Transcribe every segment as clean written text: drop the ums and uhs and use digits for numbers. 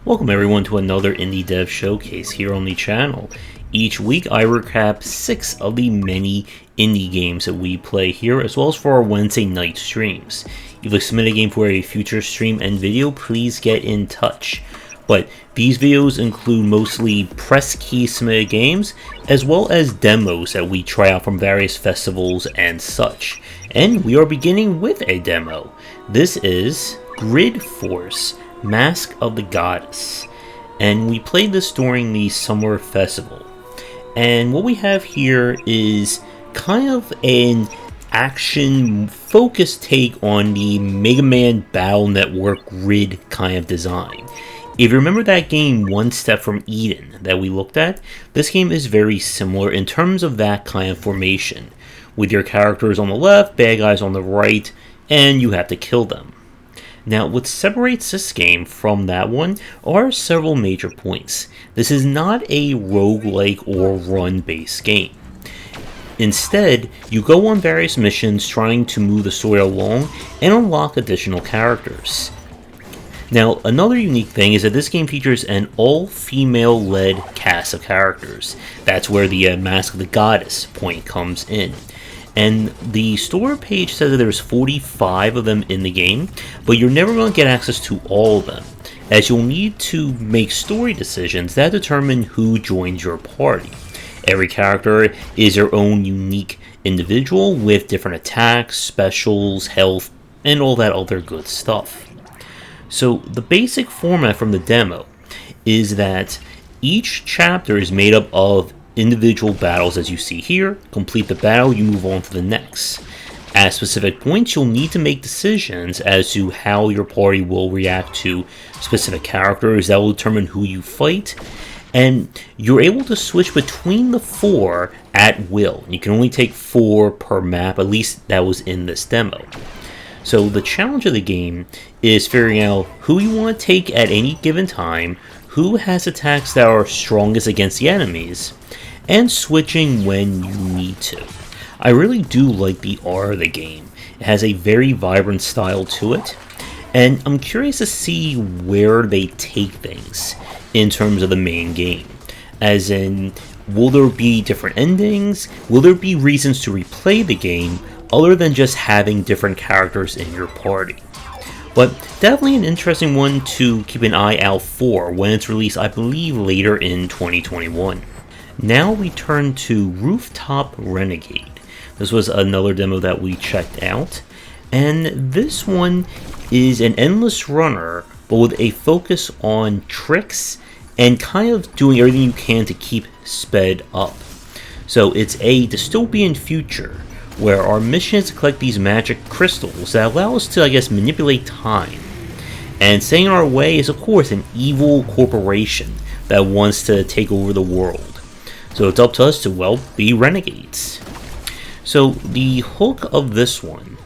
Welcome everyone to another Indie Dev Showcase here on the channel. Each week I recap 6 of the many indie games that we play here, as well as for our Wednesday night streams. If you submit a game for a future stream and video, please get in touch. But these videos include mostly press key submitted games, as well as demos that we try out from various festivals and such. And we are beginning with a demo. This is Gridforce, Mask of the Goddess, and we played this during the summer festival. And what we have here is kind of an action focused take on the Mega Man Battle Network grid kind of design. If you remember that game One Step from Eden that we looked at, this game is very similar in terms of that kind of formation, with your characters on the left, bad guys on the right, and you have to kill them. Now, what separates this game from that one are several major points. This is not a roguelike or run-based game. Instead, you go on various missions trying to move the story along and unlock additional characters. Now, another unique thing is that this game features an all-female-led cast of characters. That's where the Mask of the Goddess point comes in. And the store page says that there's 45 of them in the game, but you're never going to get access to all of them, as you'll need to make story decisions that determine who joins your party. Every character is their own unique individual with different attacks, specials, health, and all that other good stuff. So the basic format from the demo is that each chapter is made up of individual battles, as you see here. Complete the battle, you move on to the next. At specific points, you'll need to make decisions as to how your party will react to specific characters that will determine who you fight, and you're able to switch between the 4 at will. You can only take 4 per map, at least that was in this demo. So the challenge of the game is figuring out who you want to take at any given time, who has attacks that are strongest against the enemies, and switching when you need to. I really do like the art of the game. It has a very vibrant style to it, and I'm curious to see where they take things in terms of the main game. As in, will there be different endings? Will there be reasons to replay the game other than just having different characters in your party? But definitely an interesting one to keep an eye out for when it's released, I believe, later in 2021. Now we turn to Rooftop Renegade. This was another demo that we checked out, and this one is an endless runner, but with a focus on tricks and kind of doing everything you can to keep sped up. So it's a dystopian future where our mission is to collect these magic crystals that allow us to, manipulate time. And staying in our way is, of course, an evil corporation that wants to take over the world. So it's up to us to, be renegades. So the hook of this one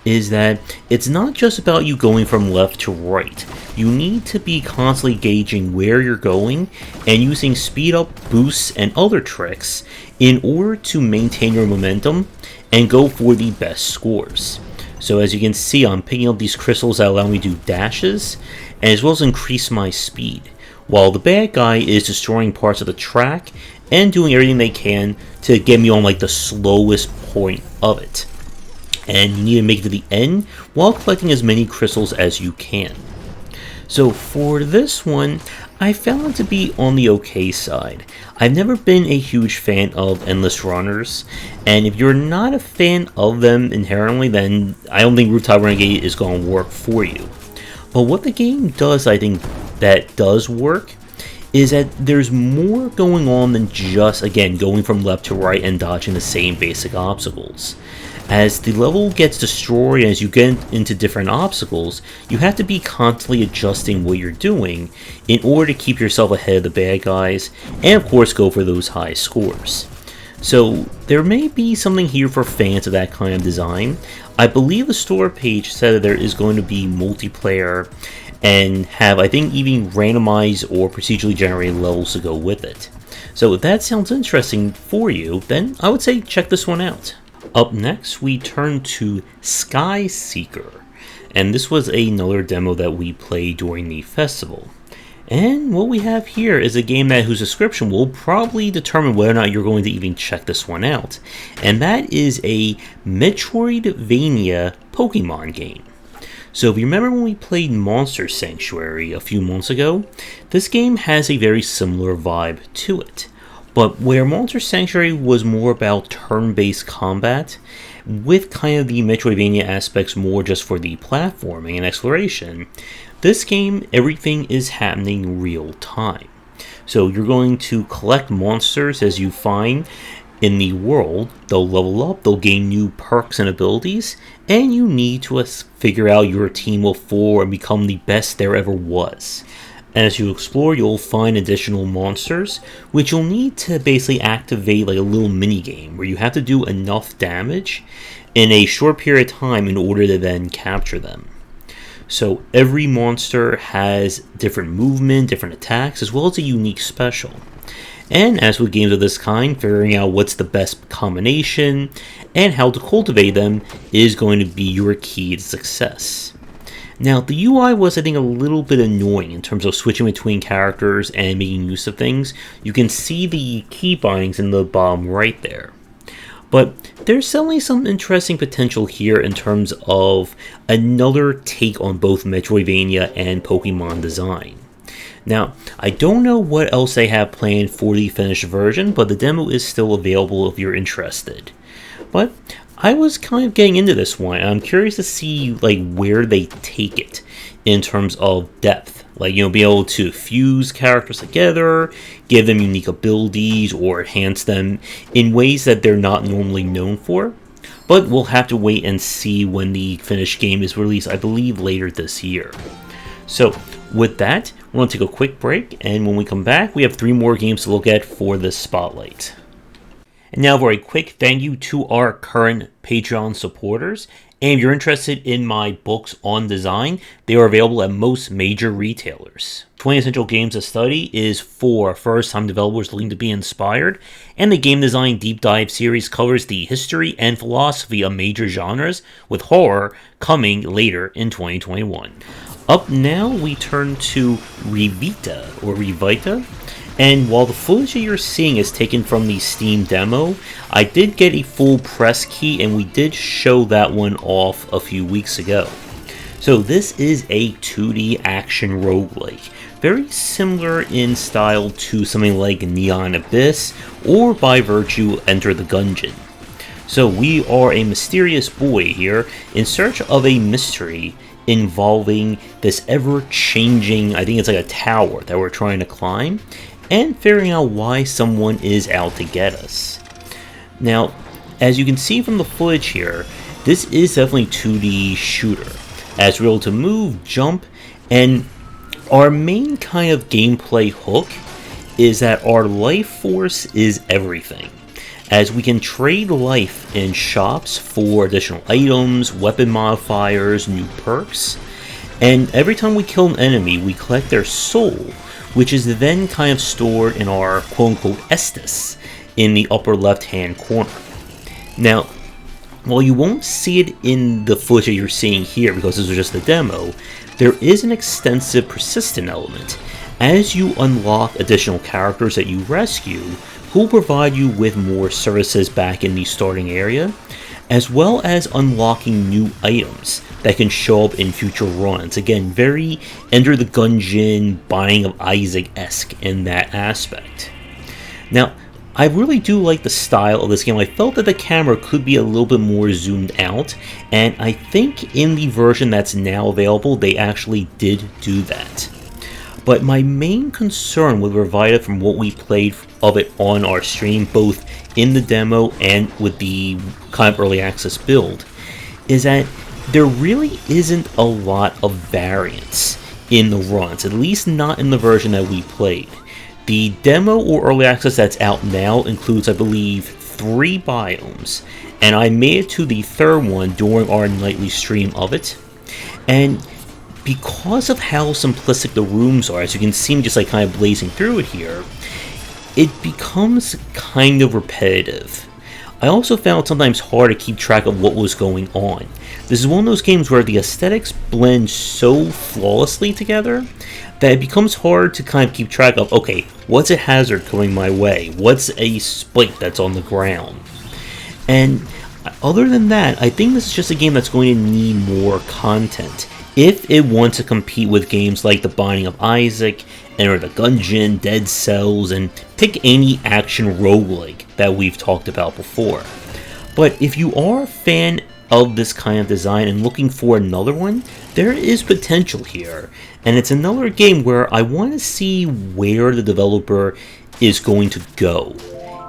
is that it's not just about you going from left to right. You need to be constantly gauging where you're going and using speed up boosts and other tricks in order to maintain your momentum and go for the best scores. So as you can see, I'm picking up these crystals that allow me to do dashes, and as well as increase my speed, while the bad guy is destroying parts of the track and doing everything they can to get me on the slowest point of it. And you need to make it to the end while collecting as many crystals as you can. So for this one, I found it to be on the okay side. I've never been a huge fan of endless runners, and if you're not a fan of them inherently, then I don't think Rooftop Renegade is going to work for you. But what the game does, I think, that does work, is that there's more going on than just, again, going from left to right and dodging the same basic obstacles. As the level gets destroyed, as you get into different obstacles, you have to be constantly adjusting what you're doing in order to keep yourself ahead of the bad guys, and of course go for those high scores. So there may be something here for fans of that kind of design. I believe the store page said that there is going to be multiplayer and have, I think, even randomized or procedurally generated levels to go with it. So if that sounds interesting for you, then I would say check this one out. Up next, we turn to Skyseeker, and this was another demo that we played during the festival. And what we have here is a game whose description will probably determine whether or not you're going to even check this one out. And that is a Metroidvania Pokemon game. So if you remember when we played Monster Sanctuary a few months ago, this game has a very similar vibe to it. But where Monster Sanctuary was more about turn-based combat, with kind of the Metroidvania aspects more just for the platforming and exploration, this game, everything is happening real time. So you're going to collect monsters as you find in the world, they'll level up, they'll gain new perks and abilities, and you need to figure out your team will form and become the best there ever was. As you explore, you'll find additional monsters, which you'll need to basically activate like a little mini-game, where you have to do enough damage in a short period of time in order to then capture them. So every monster has different movement, different attacks, as well as a unique special. And as with games of this kind, figuring out what's the best combination and how to cultivate them is going to be your key to success. Now, the UI was, I think, a little bit annoying in terms of switching between characters and making use of things. You can see the key bindings in the bottom right there. But there's certainly some interesting potential here in terms of another take on both Metroidvania and Pokemon design. Now, I don't know what else they have planned for the finished version, but the demo is still available if you're interested. But I was kind of getting into this one, and I'm curious to see like where they take it in terms of depth. Like, you know, be able to fuse characters together, give them unique abilities, or enhance them in ways that they're not normally known for. But we'll have to wait and see when the finished game is released, I believe later this year. So, with that, we're going to take a quick break, and when we come back, we have 3 more games to look at for this spotlight. And now for a quick thank you to our current Patreon supporters. And if you're interested in my books on design, they are available at most major retailers. 20 Essential Games to Study is for first-time developers looking to be inspired, and the Game Design Deep Dive series covers the history and philosophy of major genres, with horror coming later in 2021. Up now, we turn to Revita, or Revita. And while the footage that you're seeing is taken from the Steam demo, I did get a full press key, and we did show that one off a few weeks ago. So this is a 2D action roguelike, very similar in style to something like Neon Abyss, or by virtue Enter the Gungeon. So we are a mysterious boy here in search of a mystery involving this ever-changing, I think it's like a tower that we're trying to climb, and figuring out why someone is out to get us. Now, as you can see from the footage here, this is definitely a 2D shooter, as we're able to move, jump, and our main kind of gameplay hook is that our life force is everything, as we can trade life in shops for additional items, weapon modifiers, new perks, and every time we kill an enemy, we collect their soul, which is then kind of stored in our quote-unquote Estus in the upper left-hand corner. Now, while you won't see it in the footage that you're seeing here because this is just the demo, there is an extensive persistent element. As you unlock additional characters that you rescue, who will provide you with more services back in the starting area, as well as unlocking new items that can show up in future runs. Again, very Enter the Gungeon, Binding of Isaac-esque in that aspect. Now, I really do like the style of this game. I felt that the camera could be a little bit more zoomed out, and I think in the version that's now available, they actually did do that. But my main concern with Revita from what we played of it on our stream, both in the demo and with the kind of early access build, is that there really isn't a lot of variance in the runs, at least not in the version that we played. The demo or early access that's out now includes, I believe, 3 biomes, and I made it to the 3rd one during our nightly stream of it, and because of how simplistic the rooms are, as you can see me just like kind of blazing through it here, it becomes kind of repetitive. I also found it sometimes hard to keep track of what was going on. This is one of those games where the aesthetics blend so flawlessly together that it becomes hard to kind of keep track of, okay, what's a hazard coming my way? What's a spike that's on the ground? And other than that, I think this is just a game that's going to need more content if it wants to compete with games like The Binding of Isaac, Enter the Gungeon, Dead Cells, and pick any action roguelike that we've talked about before. But if you are a fan of this kind of design and looking for another one, there is potential here. And it's another game where I want to see where the developer is going to go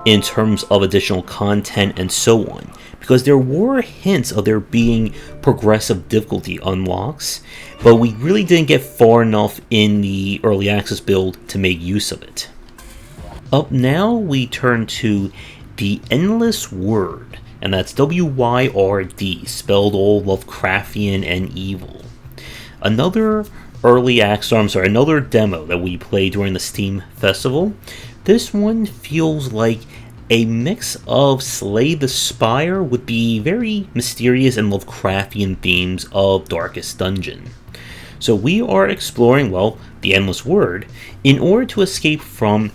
in terms of additional content and so on. Because there were hints of there being progressive difficulty unlocks, but we really didn't get far enough in the early access build to make use of it. Up now, we turn to the Endless Wyrd, and that's W-Y-R-D, spelled all Lovecraftian and evil. Another another demo that we played during the Steam Festival. This one feels like a mix of Slay the Spire with the very mysterious and Lovecraftian themes of Darkest Dungeon. So we are exploring, well, the Endless Wyrd in order to escape from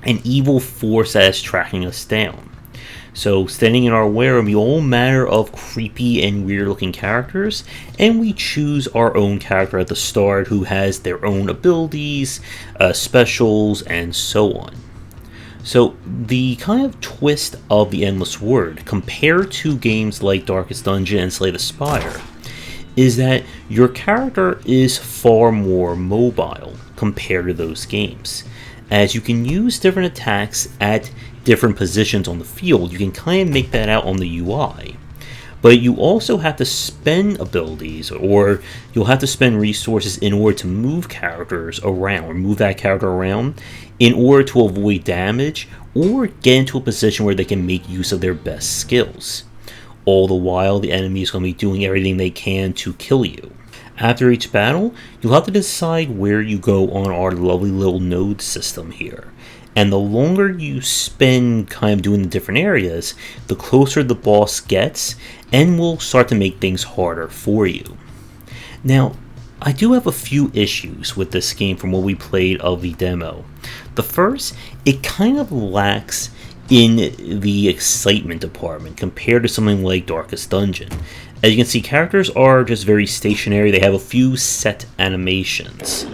an evil force that is tracking us down. So standing in our way will be all manner of creepy and weird looking characters, and we choose our own character at the start who has their own abilities, specials, and so on. So the kind of twist of the Endless Wyrd, compared to games like Darkest Dungeon and Slay the Spire, is that your character is far more mobile compared to those games. As you can use different attacks at different positions on the field, you can kind of make that out on the UI. But you also have to spend abilities, or you'll have to spend resources in order to move characters around, or move that character around, in order to avoid damage, or get into a position where they can make use of their best skills. All the while, the enemy is going to be doing everything they can to kill you. After each battle, you'll have to decide where you go on our lovely little node system here. And the longer you spend kind of doing the different areas, the closer the boss gets, and will start to make things harder for you. Now, I do have a few issues with this game from what we played of the demo. The first, it kind of lacks in the excitement department compared to something like Darkest Dungeon. As you can see, characters are just very stationary, they have a few set animations,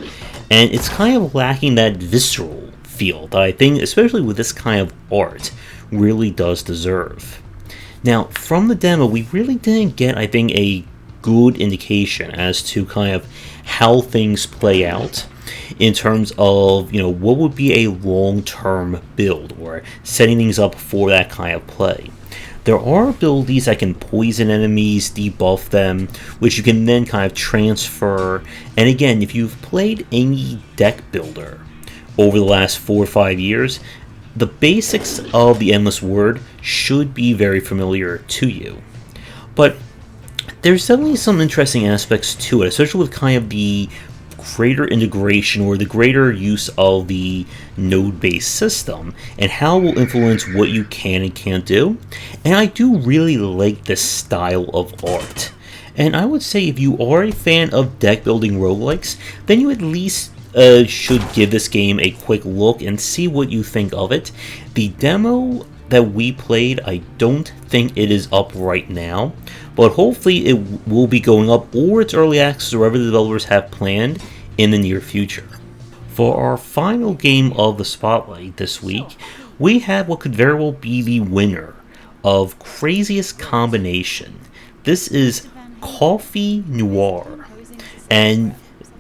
and it's kind of lacking that visceral feel that I think, especially with this kind of art, really does deserve. Now, from the demo, we really didn't get, I think, a good indication as to kind of how things play out in terms of, what would be a long-term build or setting things up for that kind of play. There are abilities that can poison enemies, debuff them, which you can then kind of transfer. And again, if you've played any deck builder over the last 4 or 5 years, the basics of the Endless Wyrd should be very familiar to you. But there's definitely some interesting aspects to it, especially with kind of the greater integration or the greater use of the node-based system and how it will influence what you can and can't do. And I do really like this style of art. And I would say if you are a fan of deck building roguelikes, then you at least should give this game a quick look and see what you think of it. The demo that we played, I don't think it is up right now, but hopefully it will be going up, or it's early access, or whatever the developers have planned in the near future. For our final game of the spotlight this week, we have what could very well be the winner of Craziest Combination. This is Coffee Noir, and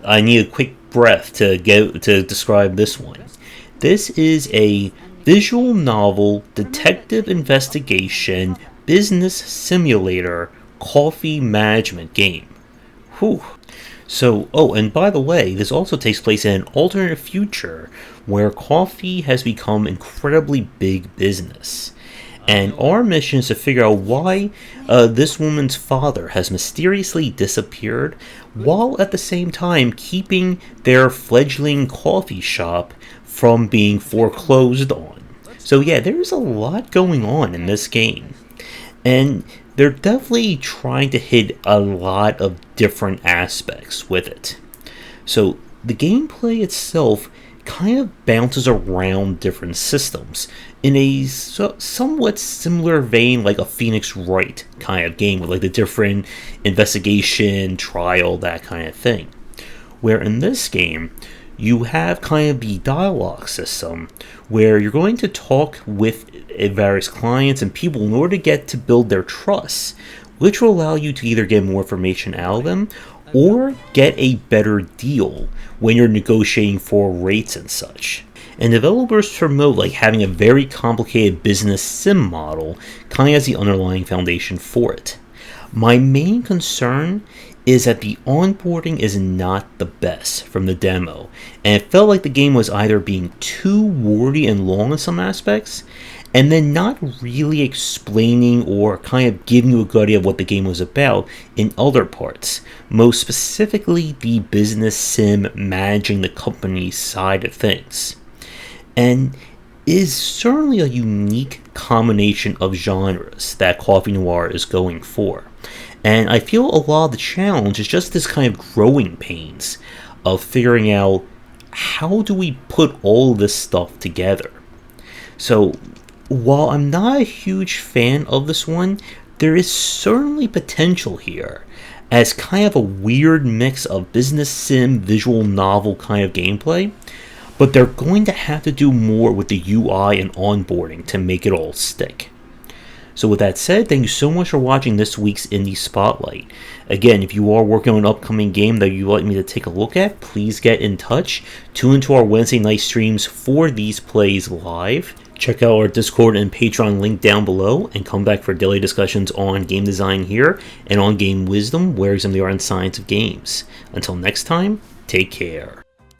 I need a quick breath to describe this one. This is a visual novel detective investigation business simulator coffee management game. Whew. So, and by the way, this also takes place in an alternate future where coffee has become incredibly big business. And our mission is to figure out why this woman's father has mysteriously disappeared, while at the same time keeping their fledgling coffee shop from being foreclosed on. So yeah, there's a lot going on in this game. And they're definitely trying to hit a lot of different aspects with it. So the gameplay itself kind of bounces around different systems in a somewhat similar vein, like a Phoenix Wright kind of game with like the different investigation, trial, that kind of thing. Where in this game, you have kind of the dialogue system where you're going to talk with various clients and people in order to get to build their trust, which will allow you to either get more information out of them or get a better deal when you're negotiating for rates and such. And developers promote like having a very complicated business sim model kind of as the underlying foundation for it. My main concern is that the onboarding is not the best from the demo, and it felt like the game was either being too wordy and long in some aspects, and then not really explaining or kind of giving you a good idea of what the game was about in other parts, most specifically the business sim managing the company side of things. And is certainly a unique combination of genres that Coffee Noir is going for. And I feel a lot of the challenge is just this kind of growing pains of figuring out how do we put all this stuff together. So while I'm not a huge fan of this one, there is certainly potential here as kind of a weird mix of business sim, visual novel kind of gameplay, but they're going to have to do more with the UI and onboarding to make it all stick. So with that said, thank you so much for watching this week's Indie Spotlight. Again, if you are working on an upcoming game that you'd like me to take a look at, please get in touch. Tune into our Wednesday night streams for these plays live. Check out our Discord and Patreon link down below, and come back for daily discussions on game design here and on game wisdom, where is in the art and science of games. Until next time, take care.